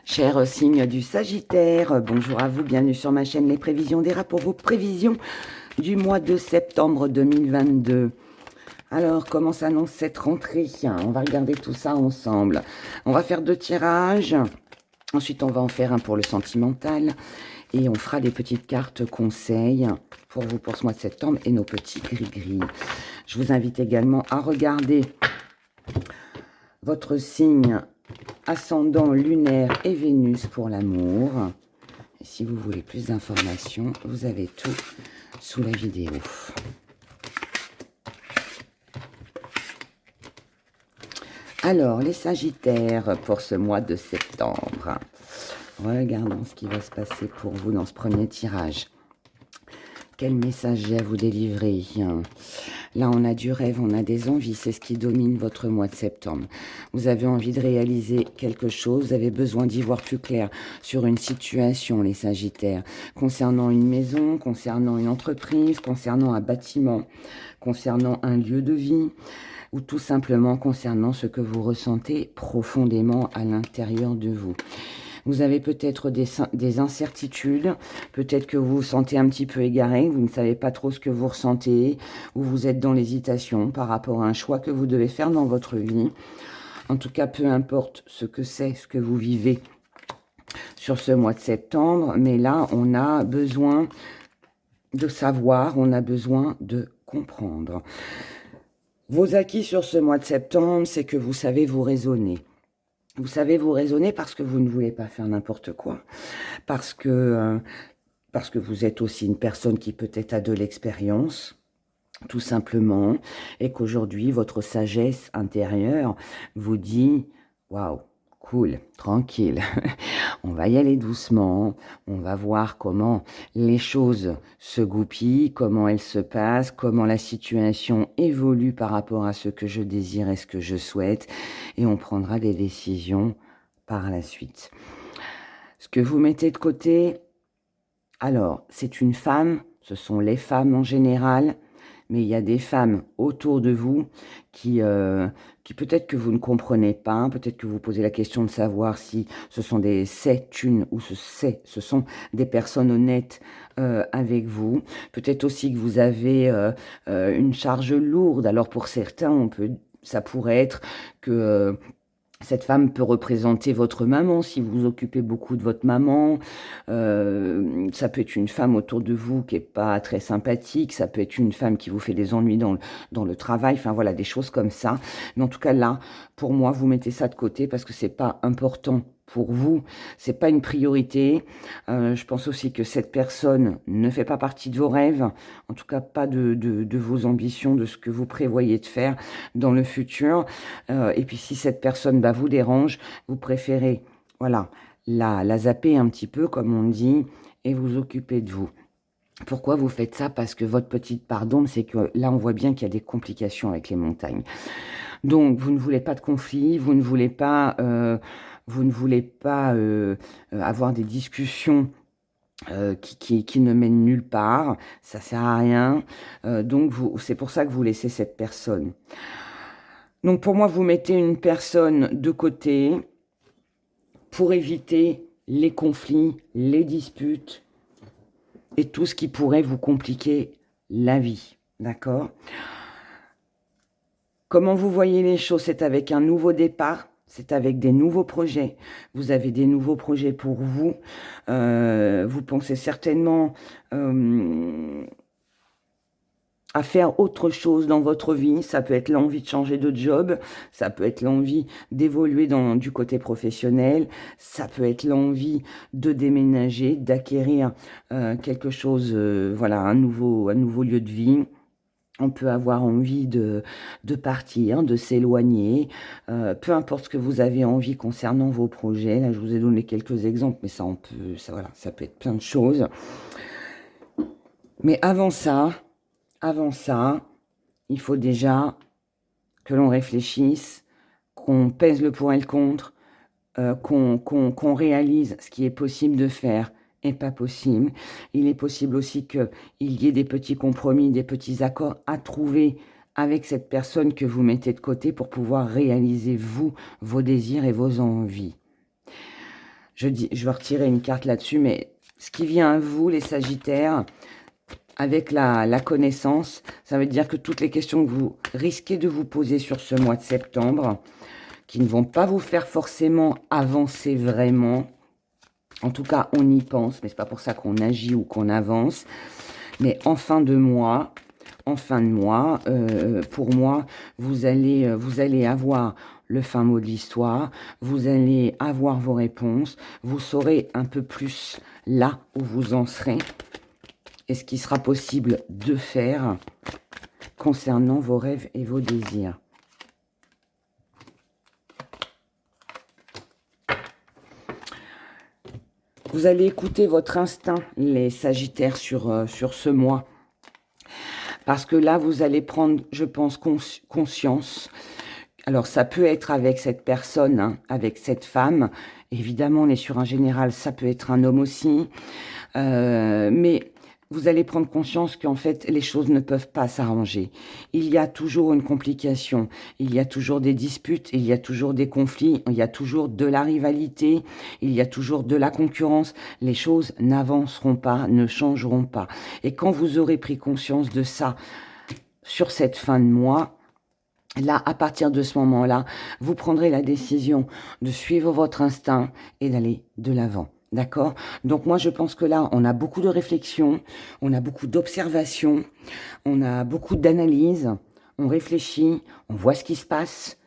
Cher signe du Sagittaire, bonjour à vous, bienvenue sur ma chaîne Les Prévisions des Rats pour vos prévisions du mois de septembre 2022. Alors, comment s'annonce cette rentrée? On va regarder tout ça ensemble. On va faire 2 tirages, ensuite on va en faire un pour le sentimental et on fera des petites cartes conseils pour vous pour ce mois de septembre et nos petits gris-gris. Je vous invite également à regarder votre signe ascendant lunaire et Vénus pour l'amour. Et si vous voulez plus d'informations, vous avez tout sous la vidéo. Alors, les Sagittaires pour ce mois de septembre. Regardons ce qui va se passer pour vous dans ce premier tirage. Quel message j'ai à vous délivrer? Là, on a du rêve, on a des envies. C'est ce qui domine votre mois de septembre. Vous avez envie de réaliser quelque chose. Vous avez besoin d'y voir plus clair sur une situation, les Sagittaires. Concernant une maison, concernant une entreprise, concernant un bâtiment, concernant un lieu de vie, ou tout simplement concernant ce que vous ressentez profondément à l'intérieur de vous. Vous avez peut-être des incertitudes, peut-être que vous vous sentez un petit peu égaré, vous ne savez pas trop ce que vous ressentez, ou vous êtes dans l'hésitation par rapport à un choix que vous devez faire dans votre vie. En tout cas, peu importe ce que c'est, ce que vous vivez sur ce mois de septembre, mais là, on a besoin de savoir, on a besoin de comprendre. Vos acquis sur ce mois de septembre, c'est que vous savez vous raisonner. Vous savez vous raisonner parce que vous ne voulez pas faire n'importe quoi. Parce que vous êtes aussi une personne qui peut-être a de l'expérience, tout simplement. Et qu'aujourd'hui, votre sagesse intérieure vous dit « Waouh, cool, tranquille, on va y aller doucement, on va voir comment les choses se goupillent, comment elles se passent, comment la situation évolue par rapport à ce que je désire et ce que je souhaite, et on prendra des décisions par la suite. » Ce que vous mettez de côté, alors, c'est une femme, ce sont les femmes en général, mais il y a des femmes autour de vous qui peut-être que vous ne comprenez pas, peut-être que vous posez la question de savoir si ce sont des c'est-une ou ce sont des personnes honnêtes avec vous. Peut-être aussi que vous avez une charge lourde. Alors pour certains, ça pourrait être que cette femme peut représenter votre maman, si vous vous occupez beaucoup de votre maman. Ça peut être une femme autour de vous qui n'est pas très sympathique. Ça peut être une femme qui vous fait des ennuis dans le travail. Enfin, voilà, des choses comme ça. Mais en tout cas, là, pour moi, vous mettez ça de côté parce que c'est pas important pour vous. C'est pas une priorité. Je pense aussi que cette personne ne fait pas partie de vos rêves. En tout cas, pas de vos ambitions, de ce que vous prévoyez de faire dans le futur. Et puis, si cette personne vous dérange, vous préférez, voilà, la zapper un petit peu, comme on dit, et vous occuper de vous. Pourquoi vous faites ça? Parce que votre petite part d'ombre, c'est que là, on voit bien qu'il y a des complications avec les montagnes. Donc, vous ne voulez pas de conflit, vous ne voulez pas avoir des discussions qui ne mènent nulle part. Ça sert à rien. Donc, c'est pour ça que vous laissez cette personne. Donc, pour moi, vous mettez une personne de côté pour éviter les conflits, les disputes et tout ce qui pourrait vous compliquer la vie. D'accord? Comment vous voyez les choses? C'est avec un nouveau départ, c'est avec des nouveaux projets. Vous avez des nouveaux projets pour vous. Vous pensez certainement à faire autre chose dans votre vie. Ça peut être l'envie de changer de job, ça peut être l'envie d'évoluer du côté professionnel, ça peut être l'envie de déménager, d'acquérir quelque chose, voilà, un nouveau lieu de vie. On peut avoir envie de partir, de s'éloigner, peu importe ce que vous avez envie concernant vos projets. Là, je vous ai donné quelques exemples, mais voilà, ça peut être plein de choses. Mais avant ça, il faut déjà que l'on réfléchisse, qu'on pèse le pour et le contre, qu'on réalise ce qui est possible de faire et pas possible. Il est possible aussi qu'il y ait des petits compromis, des petits accords à trouver avec cette personne que vous mettez de côté pour pouvoir réaliser, vous, vos désirs et vos envies. je vais retirer une carte là-dessus, mais ce qui vient à vous, les Sagittaires, avec la connaissance, ça veut dire que toutes les questions que vous risquez de vous poser sur ce mois de septembre, qui ne vont pas vous faire forcément avancer vraiment, en tout cas, on y pense, mais c'est pas pour ça qu'on agit ou qu'on avance, mais en fin de mois, pour moi, vous allez avoir le fin mot de l'histoire, vous allez avoir vos réponses, vous saurez un peu plus là où vous en serez et ce qui sera possible de faire concernant vos rêves et vos désirs. Vous allez écouter votre instinct, les Sagittaires, sur ce mois. Parce que là, vous allez prendre, je pense, conscience. Alors, ça peut être avec cette personne, hein, avec cette femme. Évidemment, on est sur un général, ça peut être un homme aussi. Mais vous allez prendre conscience qu'en fait, les choses ne peuvent pas s'arranger. Il y a toujours une complication, il y a toujours des disputes, il y a toujours des conflits, il y a toujours de la rivalité, il y a toujours de la concurrence. Les choses n'avanceront pas, ne changeront pas. Et quand vous aurez pris conscience de ça sur cette fin de mois, là, à partir de ce moment-là, vous prendrez la décision de suivre votre instinct et d'aller de l'avant. D'accord? Donc moi, je pense que là, on a beaucoup de réflexion, on a beaucoup d'observation, on a beaucoup d'analyse, on réfléchit, on voit ce qui se passe,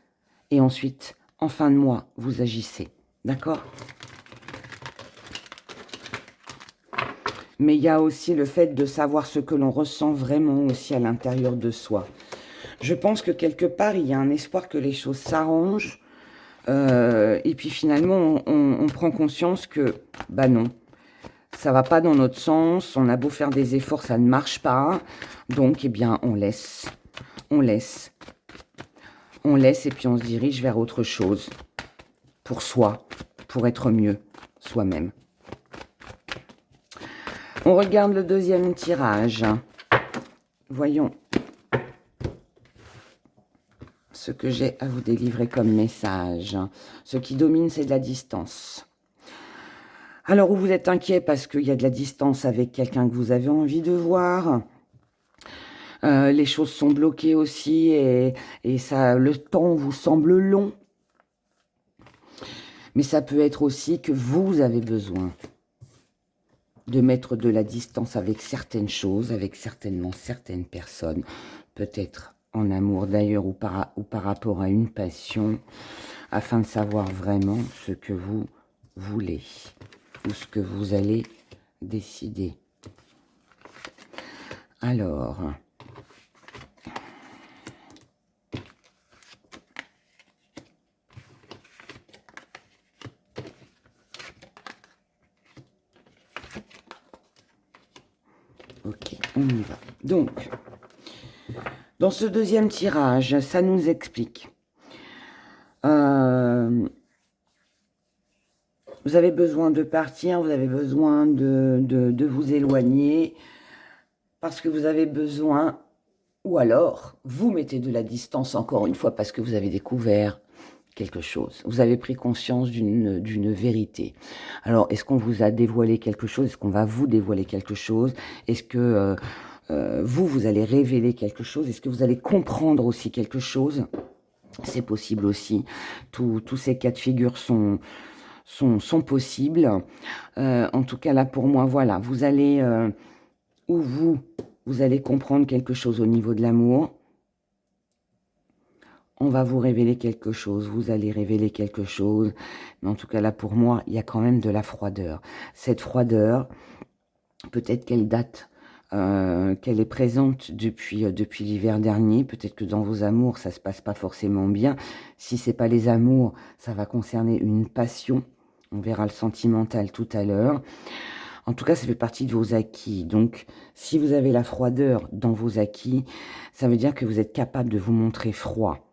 et ensuite, en fin de mois, vous agissez. D'accord? Mais il y a aussi le fait de savoir ce que l'on ressent vraiment aussi à l'intérieur de soi. Je pense que quelque part, il y a un espoir que les choses s'arrangent. Et puis finalement, on prend conscience que, bah non, ça va pas dans notre sens. On a beau faire des efforts, ça ne marche pas. Donc, eh bien, on laisse. On laisse. On laisse et puis on se dirige vers autre chose. Pour soi, pour être mieux soi-même. On regarde le deuxième tirage. Voyons ce que j'ai à vous délivrer comme message. Ce qui domine, c'est de la distance. Alors, vous êtes inquiet parce qu'il y a de la distance avec quelqu'un que vous avez envie de voir. Les choses sont bloquées aussi et ça, le temps vous semble long. Mais ça peut être aussi que vous avez besoin de mettre de la distance avec certaines choses, avec certainement certaines personnes, peut-être en amour d'ailleurs ou par rapport à une passion, afin de savoir vraiment ce que vous voulez ou ce que vous allez décider. Alors, ok, on y va. Donc, dans ce deuxième tirage, ça nous explique. Vous avez besoin de partir, vous avez besoin de vous éloigner, parce que vous avez besoin, ou alors, vous mettez de la distance encore une fois, parce que vous avez découvert quelque chose. Vous avez pris conscience d'une vérité. Alors, est-ce qu'on vous a dévoilé quelque chose? Est-ce qu'on va vous dévoiler quelque chose? Est-ce que vous allez révéler quelque chose? Est-ce que vous allez comprendre aussi quelque chose? C'est possible aussi. Tous ces cas de figure sont possibles. En tout cas, là, pour moi, voilà. Vous allez, vous allez comprendre quelque chose au niveau de l'amour. On va vous révéler quelque chose, vous allez révéler quelque chose. Mais en tout cas, là, pour moi, il y a quand même de la froideur. Cette froideur, peut-être qu'elle date, qu'elle est présente depuis l'hiver dernier. Peut-être que dans vos amours, ça se passe pas forcément bien. Si c'est pas les amours, ça va concerner une passion. On verra le sentimental tout à l'heure. En tout cas, ça fait partie de vos acquis. Donc, si vous avez la froideur dans vos acquis, ça veut dire que vous êtes capable de vous montrer froid.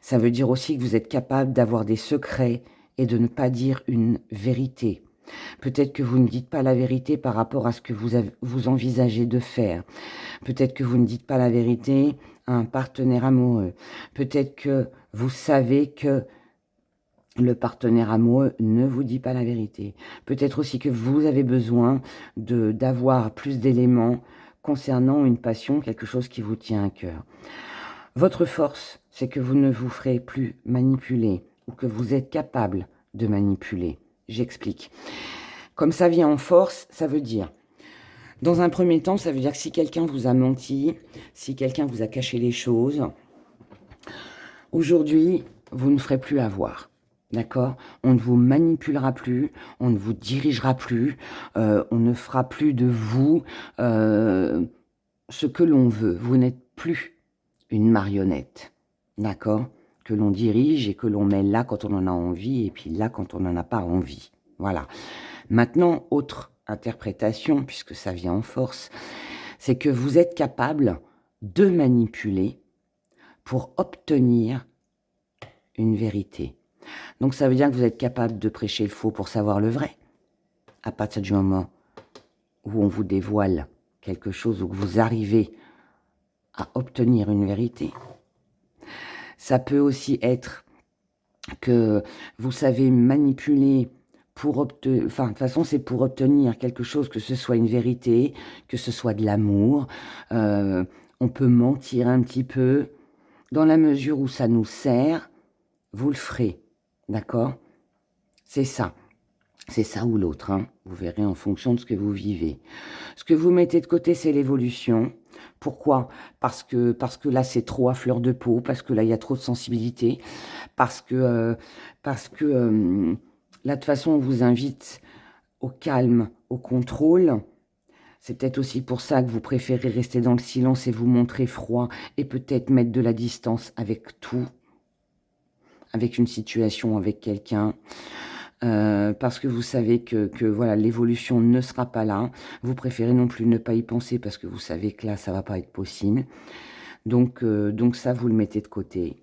Ça veut dire aussi que vous êtes capable d'avoir des secrets et de ne pas dire une vérité. Peut-être que vous ne dites pas la vérité par rapport à ce que vous envisagez de faire. Peut-être que vous ne dites pas la vérité à un partenaire amoureux. Peut-être que vous savez que le partenaire amoureux ne vous dit pas la vérité. Peut-être aussi que vous avez besoin d'avoir plus d'éléments concernant une passion, quelque chose qui vous tient à cœur. Votre force, c'est que vous ne vous ferez plus manipuler ou que vous êtes capable de manipuler. J'explique. Comme ça vient en force, ça veut dire, dans un premier temps, ça veut dire que si quelqu'un vous a menti, si quelqu'un vous a caché les choses, aujourd'hui, vous ne ferez plus avoir. D'accord? On ne vous manipulera plus, on ne vous dirigera plus, on ne fera plus de vous ce que l'on veut. Vous n'êtes plus une marionnette, d'accord? Que l'on dirige et que l'on met là quand on en a envie et puis là quand on n'en a pas envie. Voilà. Maintenant, autre interprétation, puisque ça vient en force, c'est que vous êtes capable de manipuler pour obtenir une vérité. Donc ça veut dire que vous êtes capable de prêcher le faux pour savoir le vrai. À partir du moment où on vous dévoile quelque chose, ou que vous arrivez à obtenir une vérité. Ça peut aussi être que vous savez manipuler pour obtenir, enfin, de toute façon, c'est pour obtenir quelque chose, que ce soit une vérité, que ce soit de l'amour. On peut mentir un petit peu. Dans la mesure où ça nous sert, vous le ferez. D'accord? C'est ça. C'est ça ou l'autre. Hein. Vous verrez en fonction de ce que vous vivez. Ce que vous mettez de côté, c'est l'évolution. Pourquoi? Parce que là, c'est trop à fleur de peau, parce que là, il y a trop de sensibilité, parce que là, de toute façon, on vous invite au calme, au contrôle. C'est peut-être aussi pour ça que vous préférez rester dans le silence et vous montrer froid et peut-être mettre de la distance avec tout, avec une situation, avec quelqu'un. Parce que vous savez que voilà, l'évolution ne sera pas là. Vous préférez non plus ne pas y penser parce que vous savez que là, ça va pas être possible. Donc ça, vous le mettez de côté.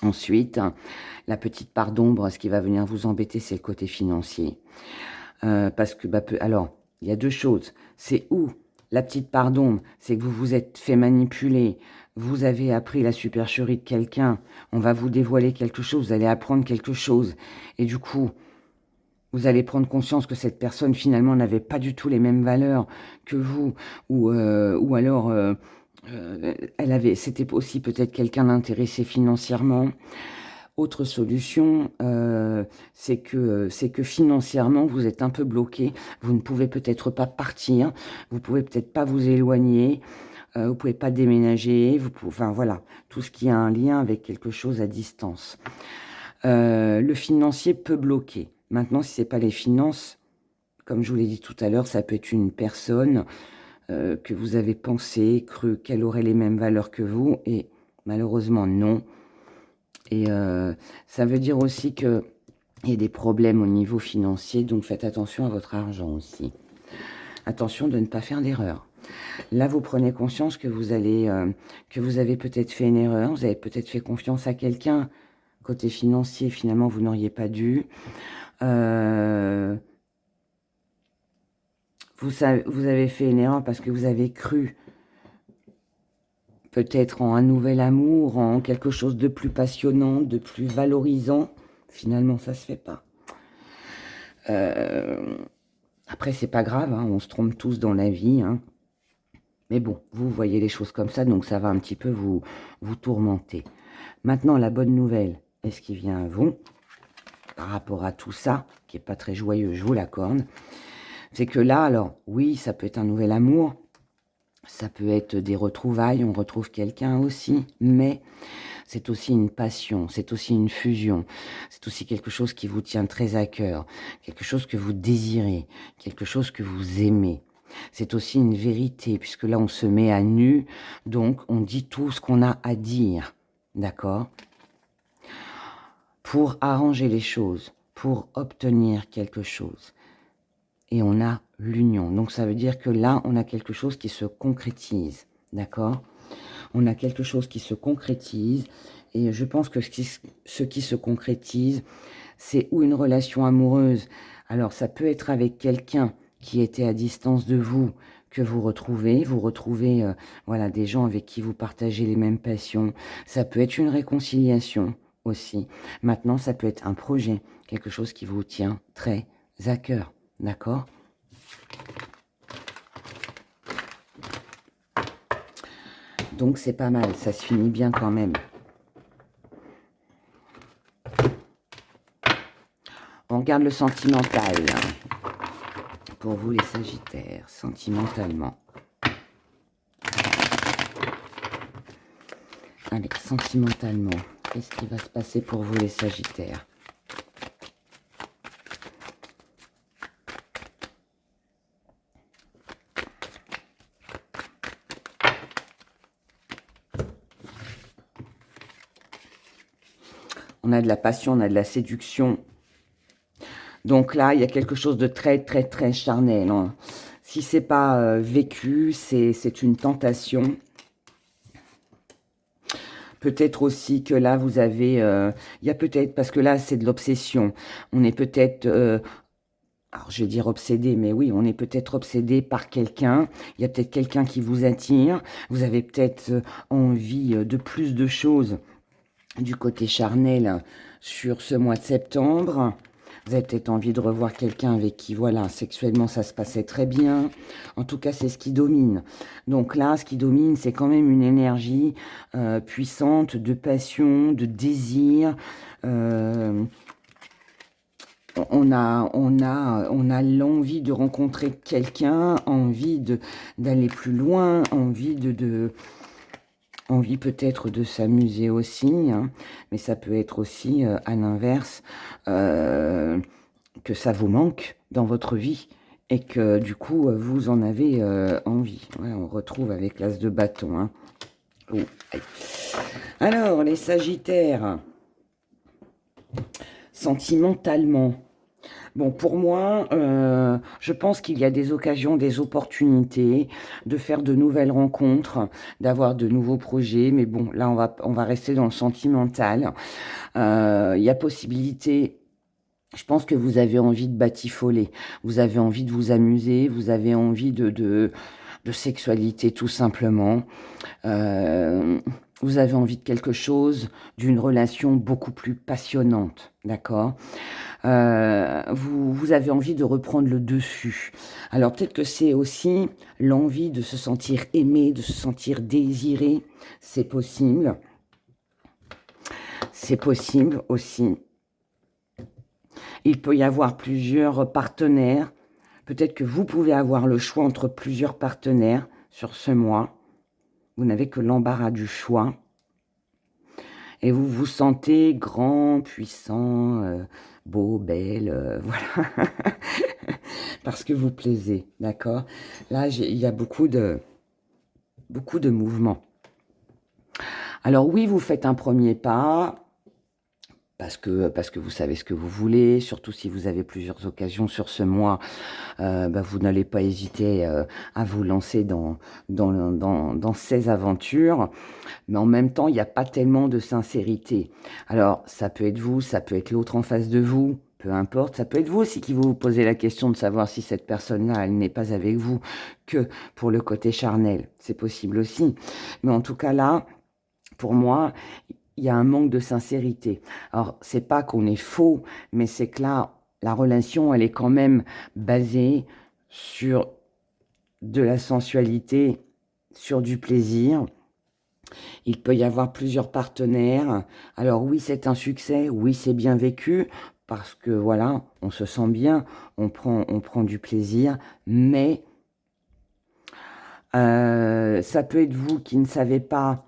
Ensuite, la petite part d'ombre, ce qui va venir vous embêter, c'est le côté financier. Parce que, alors, il y a deux choses. C'est où la petite part d'ombre, c'est que vous vous êtes fait manipuler, vous avez appris la supercherie de quelqu'un, on va vous dévoiler quelque chose, vous allez apprendre quelque chose. Et du coup, vous allez prendre conscience que cette personne, finalement, n'avait pas du tout les mêmes valeurs que vous. Ou alors, c'était aussi peut-être quelqu'un d'intéressé financièrement. Autre solution, c'est que financièrement, vous êtes un peu bloqué. Vous ne pouvez peut-être pas partir. Vous pouvez peut-être pas vous éloigner. Vous pouvez pas déménager. Enfin, voilà. Tout ce qui a un lien avec quelque chose à distance. Le financier peut bloquer. Maintenant, si ce n'est pas les finances, comme je vous l'ai dit tout à l'heure, ça peut être une personne que vous avez pensé, cru qu'elle aurait les mêmes valeurs que vous, et malheureusement non. Et ça veut dire aussi qu'il y a des problèmes au niveau financier, donc faites attention à votre argent aussi. Attention de ne pas faire d'erreur. Là, vous prenez conscience que vous avez peut-être fait une erreur, vous avez peut-être fait confiance à quelqu'un. Côté financier, finalement, vous n'auriez pas dû. Vous avez fait une erreur parce que vous avez cru peut-être en un nouvel amour, en quelque chose de plus passionnant, de plus valorisant. Finalement, ça se fait pas. Après, c'est pas grave, hein, on se trompe tous dans la vie. Hein. Mais bon, vous voyez les choses comme ça, donc ça va un petit peu vous tourmenter. Maintenant, la bonne nouvelle, est-ce qui vient à vous par rapport à tout ça, qui est pas très joyeux, je vous l'accorde, c'est que là, alors, oui, ça peut être un nouvel amour, ça peut être des retrouvailles, on retrouve quelqu'un aussi, mais c'est aussi une passion, c'est aussi une fusion, c'est aussi quelque chose qui vous tient très à cœur, quelque chose que vous désirez, quelque chose que vous aimez. C'est aussi une vérité, puisque là, on se met à nu, donc on dit tout ce qu'on a à dire, d'accord? Pour arranger les choses, pour obtenir quelque chose. Et on a l'union. Donc ça veut dire que là, on a quelque chose qui se concrétise, d'accord? On a quelque chose qui se concrétise, et je pense que ce qui se concrétise, c'est ou une relation amoureuse. Alors ça peut être avec quelqu'un qui était à distance de vous, que vous retrouvez voilà, des gens avec qui vous partagez les mêmes passions. Ça peut être une réconciliation aussi. Maintenant, ça peut être un projet, quelque chose qui vous tient très à cœur, d'accord? Donc, c'est pas mal, ça se finit bien quand même. On regarde le sentimental. Pour vous, les Sagittaires, sentimentalement. Allez, sentimentalement, qu'est-ce qui va se passer pour vous, les Sagittaires? On a de la passion, on a de la séduction. Donc là, il y a quelque chose de très, très, très charnel. Hein. Si c'est pas vécu, c'est une tentation. Peut-être aussi que là, vous avez... il y a peut-être... Parce que là, c'est de l'obsession. On est peut-être... alors, je vais dire obsédé, mais oui, on est peut-être obsédé par quelqu'un. Il y a peut-être quelqu'un qui vous attire. Vous avez peut-être envie de plus de choses du côté charnel sur ce mois de septembre. Vous avez peut-être envie de revoir quelqu'un avec qui, voilà, sexuellement, ça se passait très bien. En tout cas, c'est ce qui domine. Donc là, ce qui domine, c'est quand même une énergie puissante de passion, de désir. On a l'envie de rencontrer quelqu'un, envie d'aller plus loin, envie peut-être de s'amuser aussi, hein, mais ça peut être aussi, à l'inverse, que ça vous manque dans votre vie et que du coup, vous en avez envie. Ouais, on retrouve avec l'as de bâton. Hein. Oh, alors, les Sagittaires, sentimentalement, bon, pour moi, je pense qu'il y a des occasions, des opportunités de faire de nouvelles rencontres, d'avoir de nouveaux projets. Mais bon, là, on va rester dans le sentimental. Il y a possibilité... Je pense que vous avez envie de batifoler. Vous avez envie de vous amuser. Vous avez envie de sexualité, tout simplement. Vous avez envie de quelque chose, d'une relation beaucoup plus passionnante. D'accord ? vous avez envie de reprendre le dessus. Alors peut-être que c'est aussi l'envie de se sentir aimé, de se sentir désiré. C'est possible. C'est possible aussi. Il peut y avoir plusieurs partenaires. Peut-être que vous pouvez avoir le choix entre plusieurs partenaires sur ce mois. Vous n'avez que l'embarras du choix. Et vous vous sentez grand, puissant, beau, belle, voilà. Parce que vous plaisez, d'accord? Là, il y a beaucoup de mouvements. Alors oui, vous faites un premier pas, parce que vous savez ce que vous voulez, surtout si vous avez plusieurs occasions sur ce mois, vous n'allez pas hésiter à vous lancer dans ces aventures. Mais en même temps, il n'y a pas tellement de sincérité. Alors, ça peut être vous, ça peut être l'autre en face de vous, peu importe. Ça peut être vous aussi qui vous posez la question de savoir si cette personne-là, elle n'est pas avec vous que pour le côté charnel. C'est possible aussi. Mais en tout cas, là, pour moi, il y a un manque de sincérité. Alors, c'est pas qu'on est faux, mais c'est que là, la relation, elle est quand même basée sur de la sensualité, sur du plaisir. Il peut y avoir plusieurs partenaires. Alors oui, c'est un succès, oui, c'est bien vécu, parce que voilà, on se sent bien, on prend du plaisir, mais ça peut être vous qui ne savez pas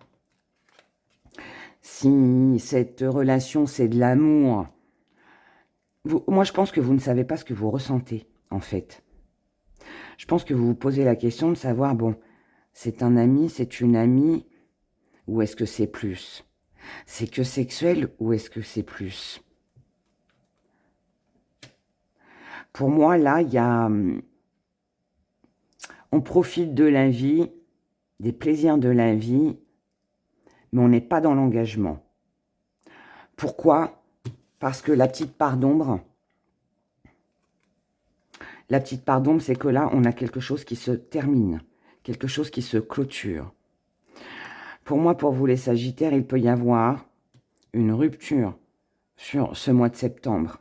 si cette relation, c'est de l'amour. Moi, je pense que vous ne savez pas ce que vous ressentez, en fait. Je pense que vous vous posez la question de savoir, bon, c'est un ami, c'est une amie, ou est-ce que c'est plus? C'est que sexuel ou est-ce que c'est plus? Pour moi, là, il y a... On profite de la vie, des plaisirs de la vie, mais on n'est pas dans l'engagement. Pourquoi? Parce que la petite part d'ombre, c'est que là, on a quelque chose qui se termine, quelque chose qui se clôture. Pour moi, pour vous les Sagittaires, il peut y avoir une rupture sur ce mois de septembre.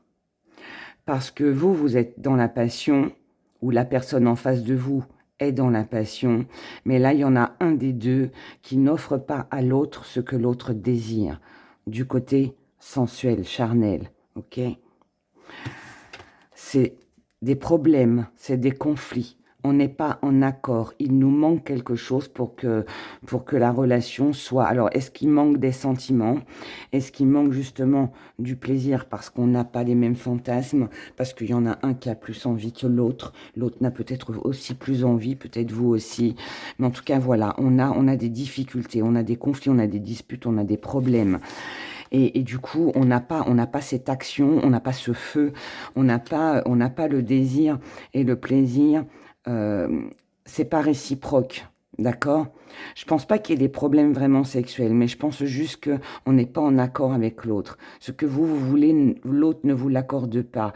Parce que vous êtes dans la passion, ou la personne en face de vous est dans la passion, mais là, il y en a un des deux qui n'offre pas à l'autre ce que l'autre désire, du côté sensuel, charnel, ok? C'est des problèmes, c'est des conflits. On n'est pas en accord. Il nous manque quelque chose pour que la relation soit... Alors, est-ce qu'il manque des sentiments? Est-ce qu'il manque justement du plaisir parce qu'on n'a pas les mêmes fantasmes? Parce qu'il y en a un qui a plus envie que l'autre. L'autre n'a peut-être aussi plus envie, peut-être vous aussi. Mais en tout cas, voilà, on a des difficultés, on a des conflits, on a des disputes, on a des problèmes. Et du coup, on n'a pas cette action, on n'a pas ce feu, on n'a pas le désir et le plaisir. C'est pas réciproque, d'accord? Je pense pas qu'il y ait des problèmes vraiment sexuels, mais je pense juste que on n'est pas en accord avec l'autre. Ce que vous voulez, l'autre ne vous l'accorde pas.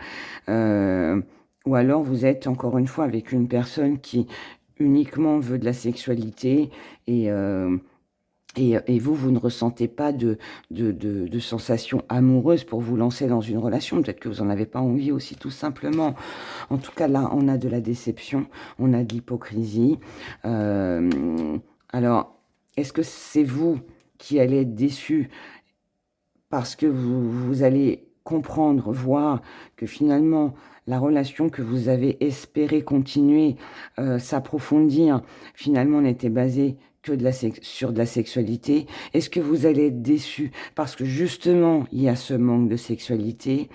Ou alors vous êtes encore une fois avec une personne qui uniquement veut de la sexualité et vous ne ressentez pas de sensations amoureuses pour vous lancer dans une relation. Peut-être que vous n'en avez pas envie aussi, tout simplement. En tout cas, là, on a de la déception, on a de l'hypocrisie. Alors, est-ce que c'est vous qui allez être déçu parce que vous allez comprendre, voir que finalement, la relation que vous avez espéré continuer, s'approfondir, finalement n'était basée que sur de la sexualité? Est-ce que vous allez être déçu parce que justement, il y a ce manque de sexualité?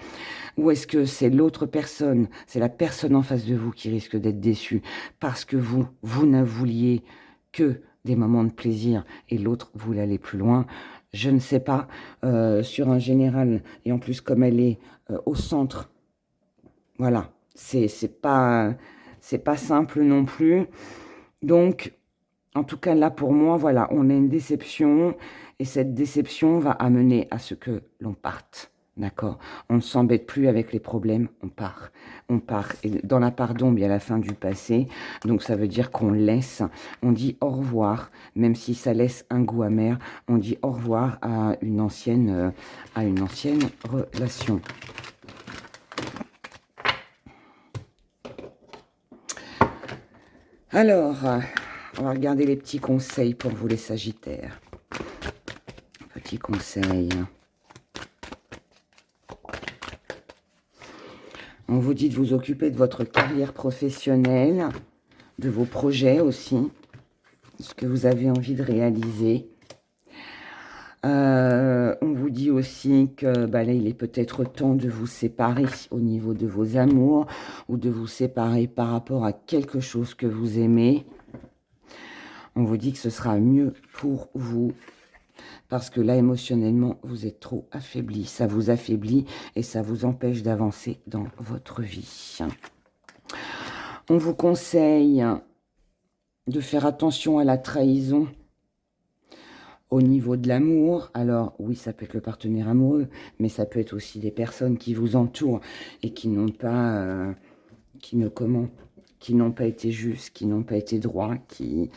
Ou est-ce que c'est l'autre personne, c'est la personne en face de vous qui risque d'être déçue parce que vous ne vouliez que des moments de plaisir et l'autre voulait aller plus loin? Je ne sais pas, sur un général, et en plus comme elle est au centre, voilà, c'est pas simple non plus. Donc, en tout cas là pour moi, voilà, on a une déception, et cette déception va amener à ce que l'on parte. D'accord? On ne s'embête plus avec les problèmes, on part. On part. Et dans la part d'ombre, il y a la fin du passé. Donc ça veut dire qu'on laisse, on dit au revoir, même si ça laisse un goût amer, on dit au revoir à une ancienne relation. Alors, on va regarder les petits conseils pour vous les Sagittaires. Petits conseils. On vous dit de vous occuper de votre carrière professionnelle, de vos projets aussi, ce que vous avez envie de réaliser. On vous dit aussi que là, il est peut-être temps de vous séparer au niveau de vos amours ou de vous séparer par rapport à quelque chose que vous aimez. On vous dit que ce sera mieux pour vous. Parce que là, émotionnellement, vous êtes trop affaibli. Ça vous affaiblit et ça vous empêche d'avancer dans votre vie. On vous conseille de faire attention à la trahison au niveau de l'amour. Alors, oui, ça peut être le partenaire amoureux, mais ça peut être aussi des personnes qui vous entourent et qui n'ont pas... qui n'ont pas été justes, qui n'ont pas été droits, qui...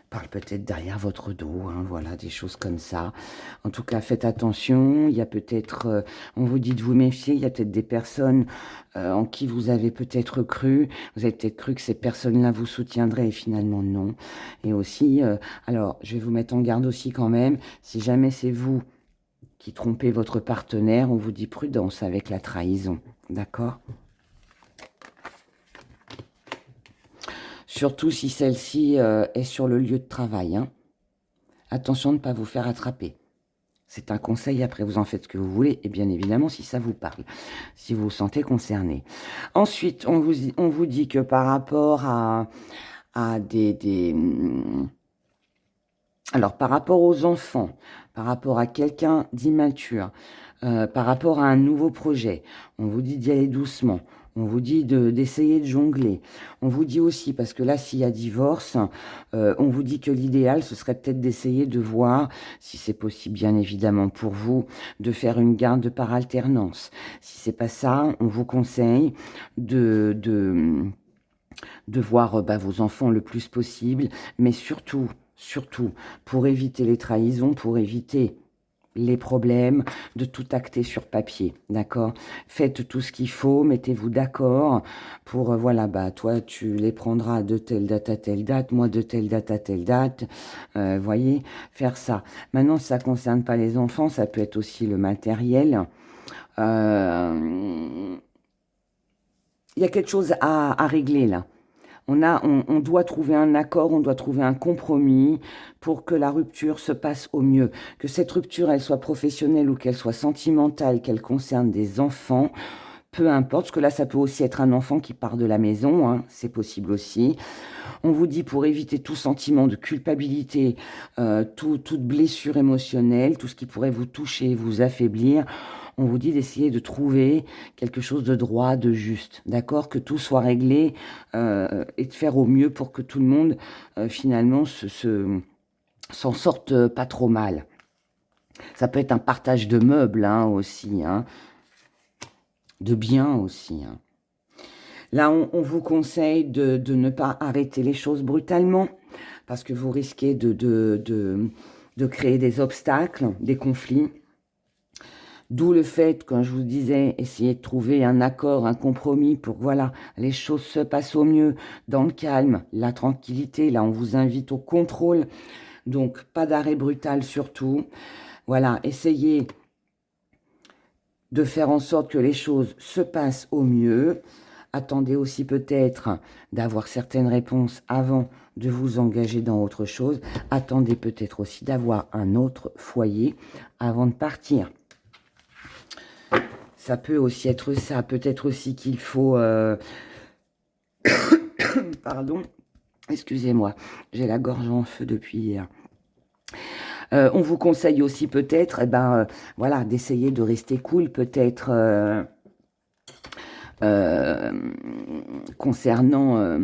parle peut-être derrière votre dos, hein, voilà, des choses comme ça. En tout cas, faites attention. Il y a peut-être, on vous dit de vous méfier, il y a peut-être des personnes en qui vous avez peut-être cru. Vous avez peut-être cru que ces personnes-là vous soutiendraient et finalement non. Et aussi, alors, je vais vous mettre en garde aussi quand même, si jamais c'est vous qui trompez votre partenaire, on vous dit prudence avec la trahison, d'accord ? Surtout si celle-ci est sur le lieu de travail. Hein. Attention de ne pas vous faire attraper. C'est un conseil, après vous en faites ce que vous voulez, et bien évidemment si ça vous parle, si vous vous sentez concerné. Ensuite, on vous dit que par rapport à alors par rapport aux enfants, par rapport à quelqu'un d'immature, par rapport à un nouveau projet, on vous dit d'y aller doucement. On vous dit d'essayer de jongler. On vous dit aussi, parce que là, s'il y a divorce, on vous dit que l'idéal, ce serait peut-être d'essayer de voir, si c'est possible bien évidemment pour vous, de faire une garde par alternance. Si c'est pas ça, on vous conseille de voir vos enfants le plus possible, mais surtout, pour éviter les trahisons, pour éviter les problèmes, de tout acter sur papier, d'accord? Faites tout ce qu'il faut, mettez-vous d'accord pour, voilà, bah, toi, tu les prendras de telle date à telle date, moi de telle date à telle date, voyez, faire ça. Maintenant, ça ne concerne pas les enfants, ça peut être aussi le matériel. Il y a quelque chose à régler, là. On doit trouver un accord, on doit trouver un compromis pour que la rupture se passe au mieux. Que cette rupture, elle soit professionnelle ou qu'elle soit sentimentale, qu'elle concerne des enfants, peu importe, parce que là, ça peut aussi être un enfant qui part de la maison, hein, c'est possible aussi. On vous dit pour éviter tout sentiment de culpabilité, toute blessure émotionnelle, tout ce qui pourrait vous toucher, vous affaiblir, on vous dit d'essayer de trouver quelque chose de droit, de juste, d'accord? Que tout soit réglé et de faire au mieux pour que tout le monde, finalement, s'en sorte pas trop mal. Ça peut être un partage de meubles hein, aussi, hein, de biens aussi. Hein. Là, on vous conseille de ne pas arrêter les choses brutalement parce que vous risquez de créer des obstacles, des conflits. D'où le fait, quand je vous disais, essayer de trouver un accord, un compromis pour que voilà, les choses se passent au mieux, dans le calme, la tranquillité. Là, on vous invite au contrôle, donc pas d'arrêt brutal surtout. Voilà, essayez de faire en sorte que les choses se passent au mieux. Attendez aussi peut-être d'avoir certaines réponses avant de vous engager dans autre chose. Attendez peut-être aussi d'avoir un autre foyer avant de partir. Ça peut aussi être ça. Peut-être aussi qu'il faut... Pardon, excusez-moi, j'ai la gorge en feu depuis hier. On vous conseille aussi peut-être, voilà, d'essayer de rester cool, peut-être concernant,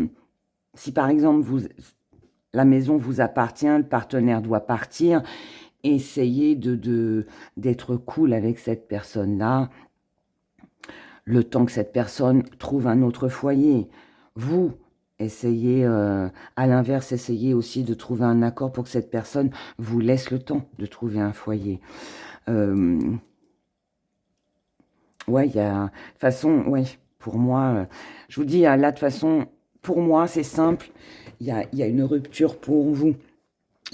si par exemple la maison vous appartient, le partenaire doit partir, essayez d'être cool avec cette personne-là, le temps que cette personne trouve un autre foyer. Vous, essayez, à l'inverse, essayez aussi de trouver un accord pour que cette personne vous laisse le temps de trouver un foyer. Ouais, il y a... De toute façon, ouais, pour moi, je vous dis, là, de toute façon, pour moi, c'est simple. Il y a une rupture pour vous,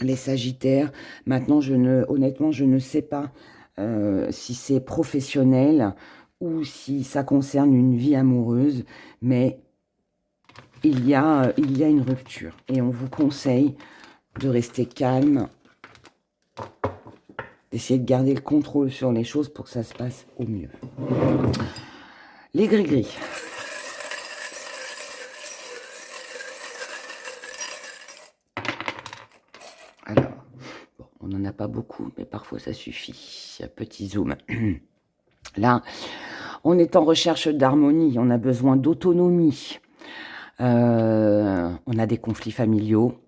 les Sagittaires. Maintenant, honnêtement, je ne sais pas si c'est professionnel ou si ça concerne une vie amoureuse, mais il y a une rupture. Et on vous conseille de rester calme, d'essayer de garder le contrôle sur les choses pour que ça se passe au mieux. Les gris-gris. Alors, bon, on n'en a pas beaucoup, mais parfois ça suffit. Petit zoom. Là, on est en recherche d'harmonie, on a besoin d'autonomie. On a des conflits familiaux.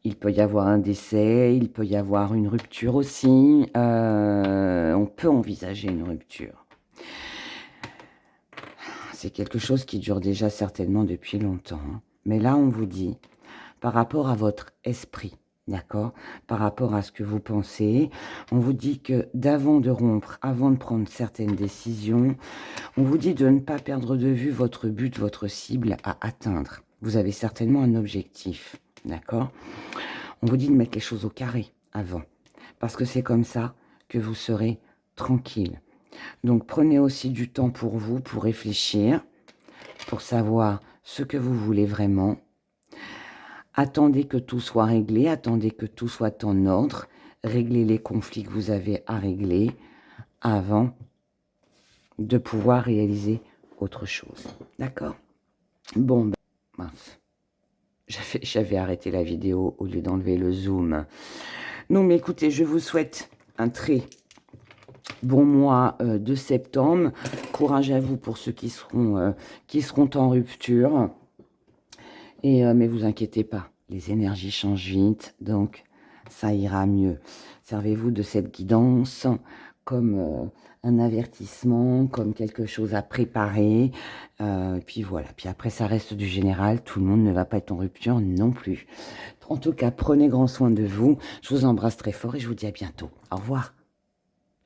Il peut y avoir un décès, il peut y avoir une rupture aussi. On peut envisager une rupture. C'est quelque chose qui dure déjà certainement depuis longtemps. Hein. Mais là, on vous dit, par rapport à votre esprit, d'accord, par rapport à ce que vous pensez, on vous dit que d'avant de rompre, avant de prendre certaines décisions, on vous dit de ne pas perdre de vue votre but, votre cible à atteindre. Vous avez certainement un objectif, d'accord? On vous dit de mettre les choses au carré avant, parce que c'est comme ça que vous serez tranquille. Donc prenez aussi du temps pour vous, pour réfléchir, pour savoir ce que vous voulez vraiment. Attendez que tout soit réglé, attendez que tout soit en ordre, réglez les conflits que vous avez à régler avant de pouvoir réaliser autre chose. D'accord? Bon, mince. J'avais arrêté la vidéo au lieu d'enlever le zoom. Non, mais écoutez, je vous souhaite un très bon mois de septembre. Courage à vous pour ceux qui seront en rupture. Mais vous inquiétez pas, les énergies changent vite, donc ça ira mieux. Servez-vous de cette guidance comme un avertissement, comme quelque chose à préparer. Puis voilà, puis après ça reste du général, tout le monde ne va pas être en rupture non plus. En tout cas, prenez grand soin de vous. Je vous embrasse très fort et je vous dis à bientôt. Au revoir.